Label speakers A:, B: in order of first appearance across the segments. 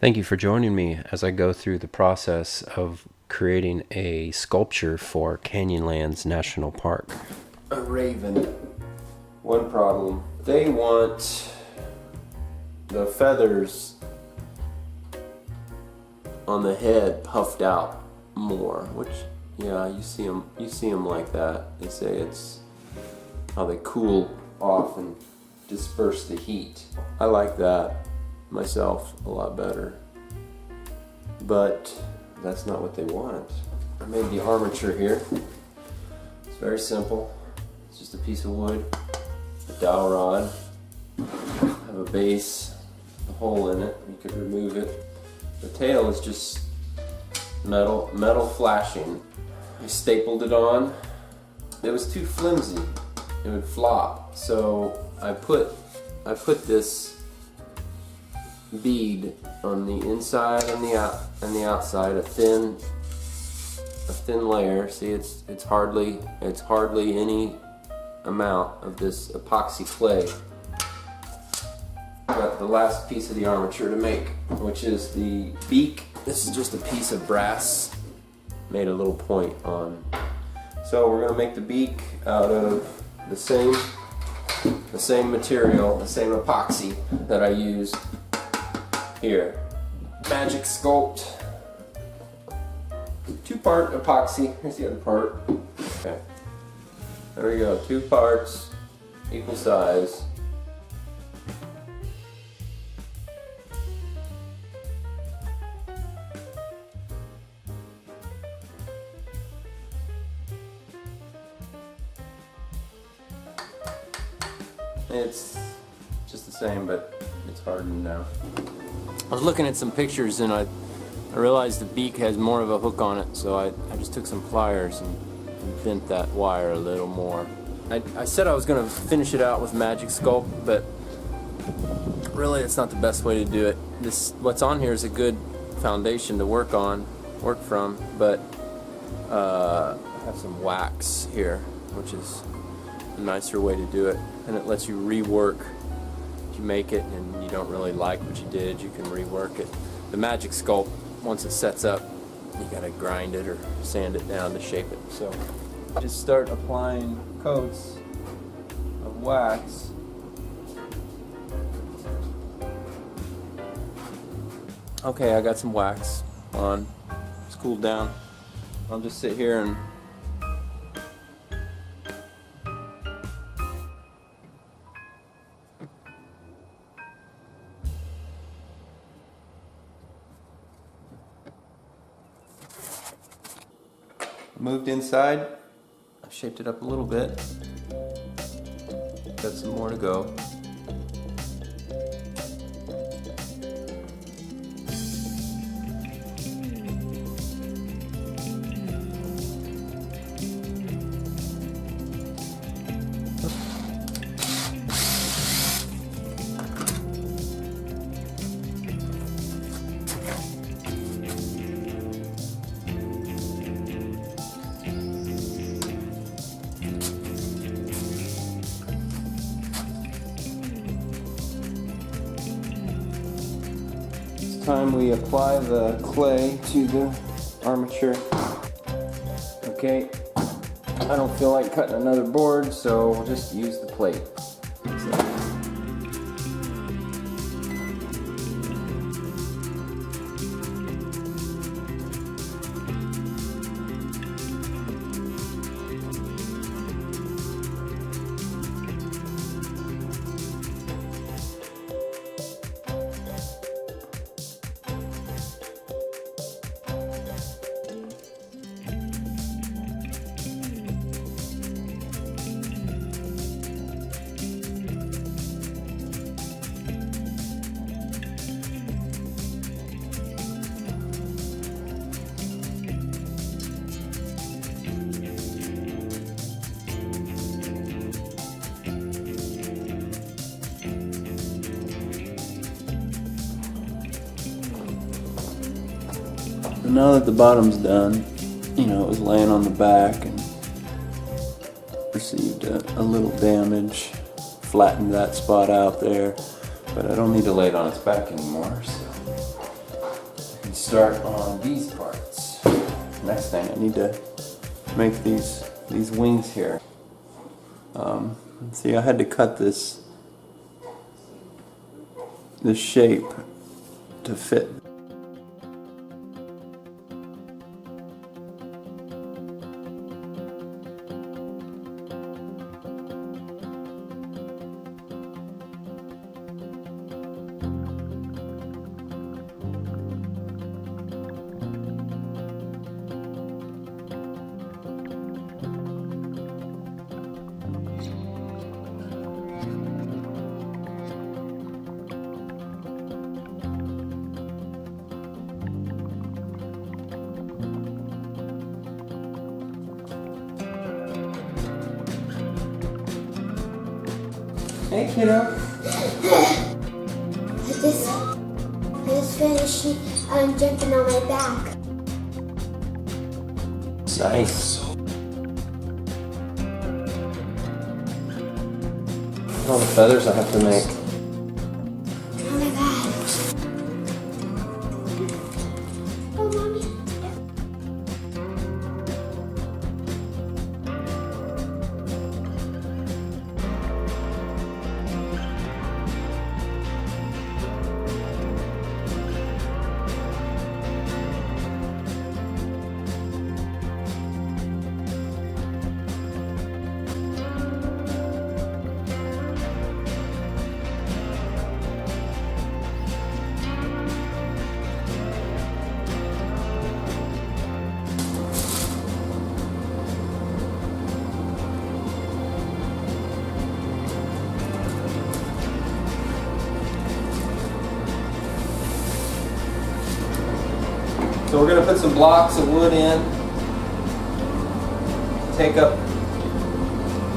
A: Thank you for joining me as I go through the process of creating a sculpture for Canyonlands National Park. A raven. One problem. They want the feathers on the head puffed out more, which, yeah, you see them like that. They say it's how they cool off and disperse the heat. I like that myself a lot better, but that's not what they want. I made the armature here. It's very simple. It's just a piece of wood, a dowel rod, I have a base, a hole in it. You could remove it. The tail is just metal flashing. I stapled it on. It was too flimsy. It would flop. So I put this bead on the inside and the outside, a thin layer. See, it's hardly any amount of this epoxy clay. Got the last piece of the armature to make, which is the beak. This is just a piece of brass, made a little point on. So we're gonna make the beak out of the same material, the same epoxy that I used here. Magic Sculpt. 2-part epoxy. Here's the other part. Okay. There we go. 2 parts, equal size. It's just the same, but it's hardened now. I was looking at some pictures and I realized the beak has more of a hook on it, so I just took some pliers and bent that wire a little more. I said I was going to finish it out with Magic Sculpt, but really it's not the best way to do it. What's on here is a good foundation to work from, but I have some wax here, which is a nicer way to do it, and it lets you rework. If you make it and you don't really like what you did, you can rework it. The Magic Sculpt, once it sets up, you gotta grind it or sand it down to shape it. So just start applying coats of wax. Okay, I got some wax on. It's cooled down. I'll just sit here and moved inside. I've shaped it up a little bit. Got some more to go. Time we apply the clay to the armature. Okay, I don't feel like cutting another board, so we'll just use the plate. Now that the bottom's done, it was laying on the back and received a little damage, flattened that spot out there, but I don't need to lay it on its back anymore, so start on these parts. Next thing, I need to make these wings here. See, I had to cut this shape to fit. Hey, kiddo.
B: I just finished jumping on my back.
A: Nice. All the feathers I have to make.
B: Oh my god. Oh, mommy.
A: So we're going to put some blocks of wood in, take up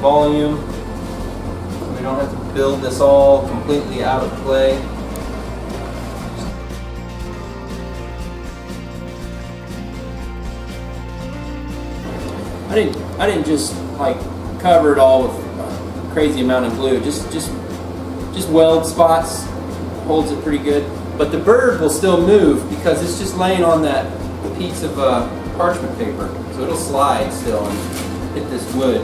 A: volume, so we don't have to build this all completely out of clay. I didn't just like cover it all with a crazy amount of glue. Just weld spots holds it pretty good. But the bird will still move because it's just laying on that piece of parchment paper. So it'll slide still and hit this wood.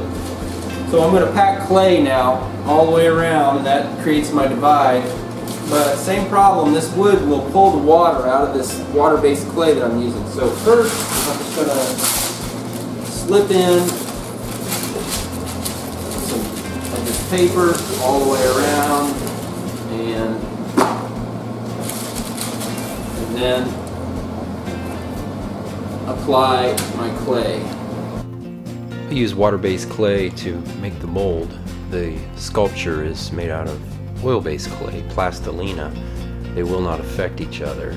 A: So I'm going to pack clay now all the way around, and that creates my divide. But same problem, this wood will pull the water out of this water-based clay that I'm using. So first, I'm just going to slip in some of this paper all the way around, and then apply my clay.
C: I use water-based clay to make the mold. The sculpture is made out of oil-based clay, plastilina. They will not affect each other.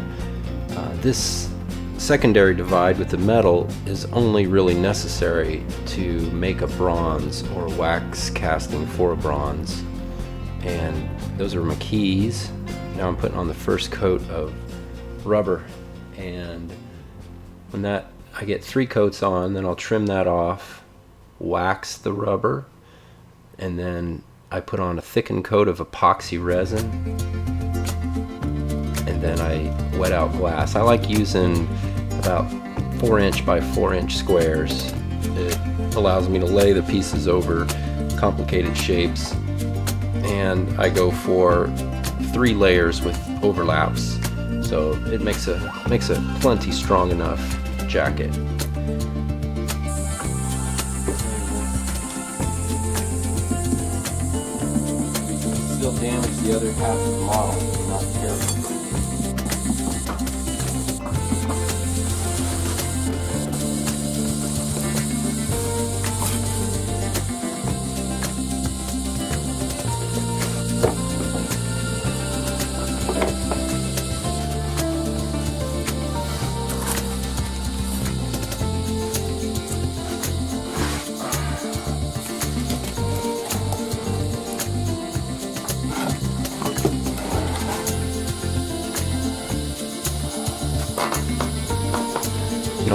C: This secondary divide with the metal is only really necessary to make a bronze or wax casting for a bronze. And those are my keys. Now I'm putting on the first coat of rubber, and when that I get 3 coats on, then I'll trim that off, wax the rubber, and then I put on a thickened coat of epoxy resin, and then I wet out glass. I like using about 4" by 4" squares. It allows me to lay the pieces over complicated shapes, and I go for 3 layers with overlaps. So it makes a plenty strong enough jacket.
A: Still damage the other half of the model if you're not careful.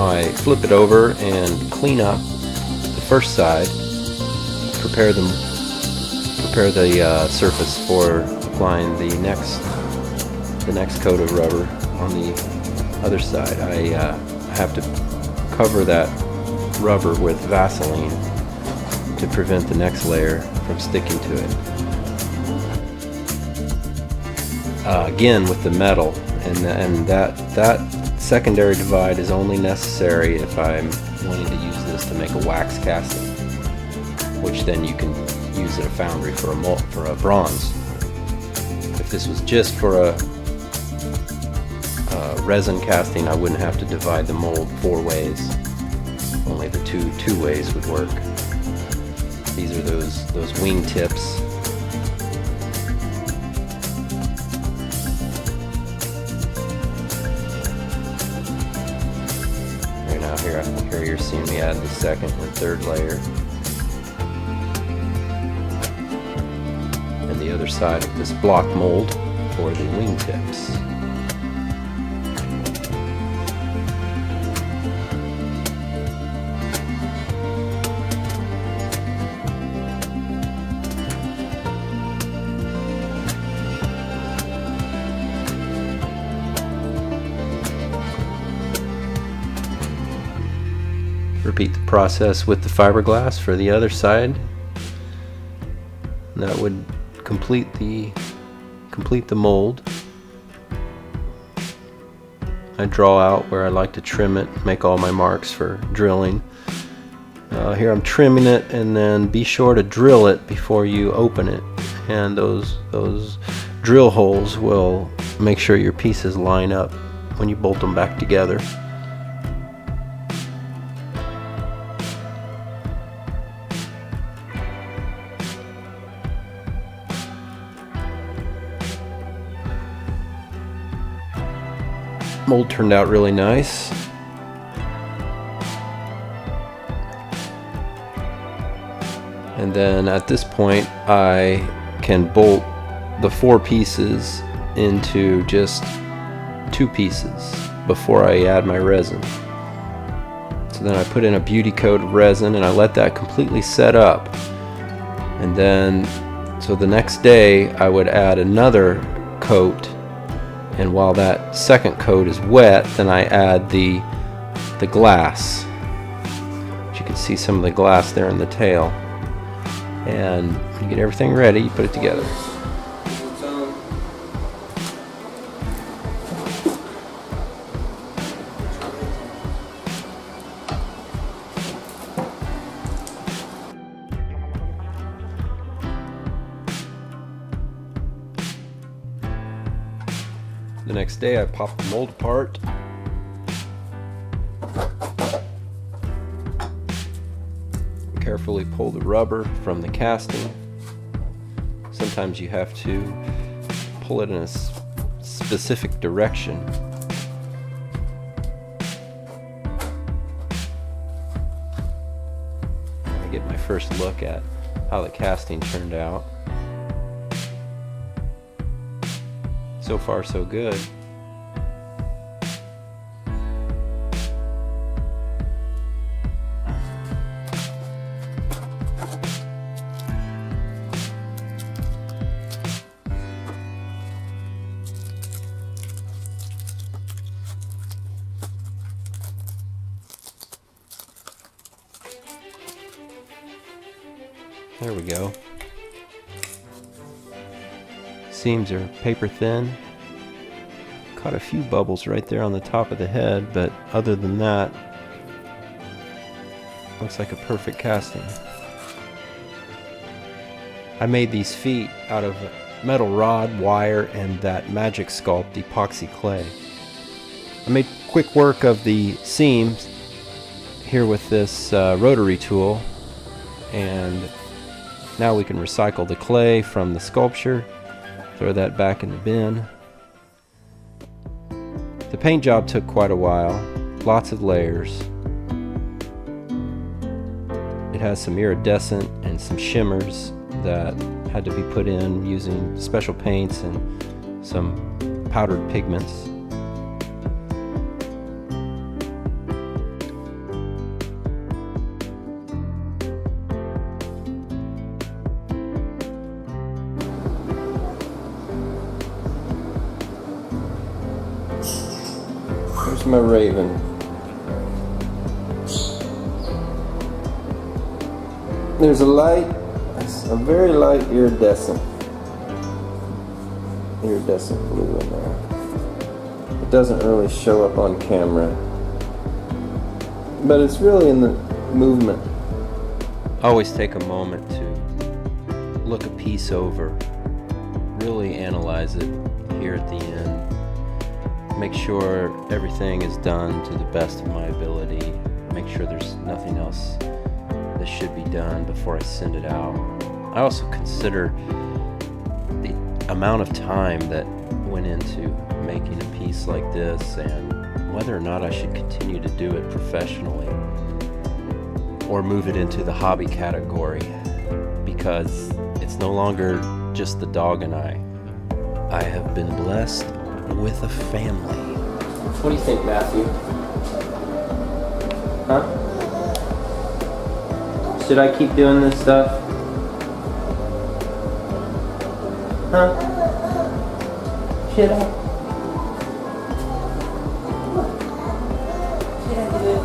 C: I flip it over and clean up the first side, prepare the surface for applying the next coat of rubber on the other side. I have to cover that rubber with Vaseline to prevent the next layer from sticking to it. Again with the metal, and that secondary divide is only necessary if I'm wanting to use this to make a wax casting, which then you can use at a foundry for a bronze. If this was just for a resin casting, I wouldn't have to divide the mold 4 ways. Only the two ways would work. These are those wing tips. Right now, here you're seeing me add the second and third layer, and the other side of this block mold for the wing tips. Repeat the process with the fiberglass for the other side. And that would complete the mold. I draw out where I like to trim it, make all my marks for drilling. Here I'm trimming it, and then be sure to drill it before you open it. And those drill holes will make sure your pieces line up when you bolt them back together. Mold turned out really nice. And then at this point I can bolt the 4 pieces into just 2 pieces before I add my resin. So then I put in a beauty coat of resin and I let that completely set up. And then, so the next day I would add another coat. And while that second coat is wet, then I add the glass. As you can see some of the glass there in the tail. And when you get everything ready, you put it together. The next day I pop the mold apart. Carefully pull the rubber from the casting. Sometimes you have to pull it in a specific direction. I get my first look at how the casting turned out. So far, so good. There we go. Seams are paper thin. Caught a few bubbles right there on the top of the head, but other than that, looks like a perfect casting. I made these feet out of metal rod, wire, and that Magic Sculpt epoxy clay. I made quick work of the seams here with this rotary tool, and now we can recycle the clay from the sculpture, throw that back in the bin. The paint job took quite a while, lots of layers. It has some iridescent and some shimmers that had to be put in using special paints and some powdered pigments.
A: Here's my raven. There's a very light iridescent blue in there. It doesn't really show up on camera, but it's really in the movement.
C: Always take a moment to look a piece over, really analyze it here at the end. Make sure everything is done to the best of my ability. Make sure there's nothing else that should be done before I send it out. I also consider the amount of time that went into making a piece like this and whether or not I should continue to do it professionally or move it into the hobby category, because it's no longer just the dog and I. I have been blessed with a family.
A: What do you think, Matthew? Huh? Should I keep doing this stuff? Huh? Should I? Should I do it?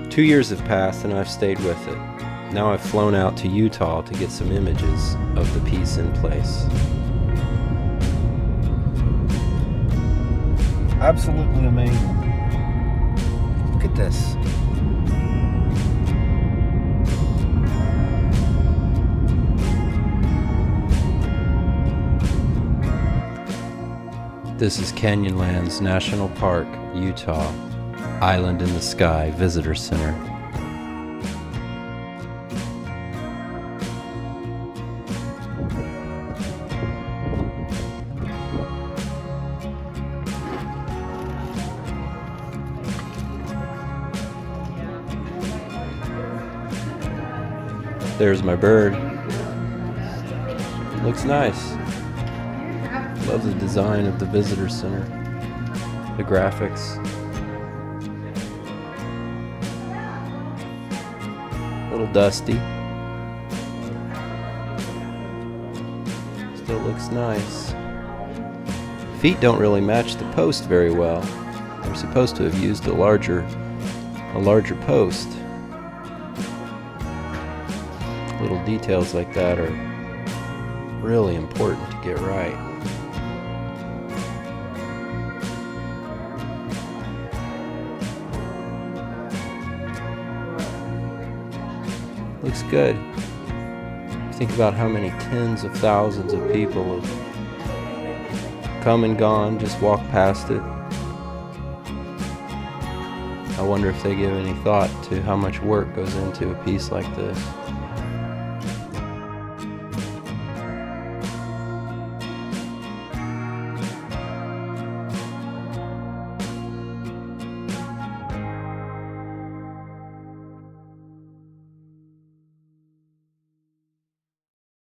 C: 2 years have passed and I've stayed with it. Now I've flown out to Utah to get some images of the piece in place. Absolutely amazing. Look at this. This is Canyonlands National Park, Utah. Island in the Sky Visitor Center. There's my bird. Looks nice. Love the design of the visitor center. The graphics. A little dusty. Still looks nice. Feet don't really match the post very well. They're supposed to have used a larger post. Little details like that are really important to get right. Looks good. Think about how many tens of thousands of people have come and gone, just walked past it. I wonder if they give any thought to how much work goes into a piece like this.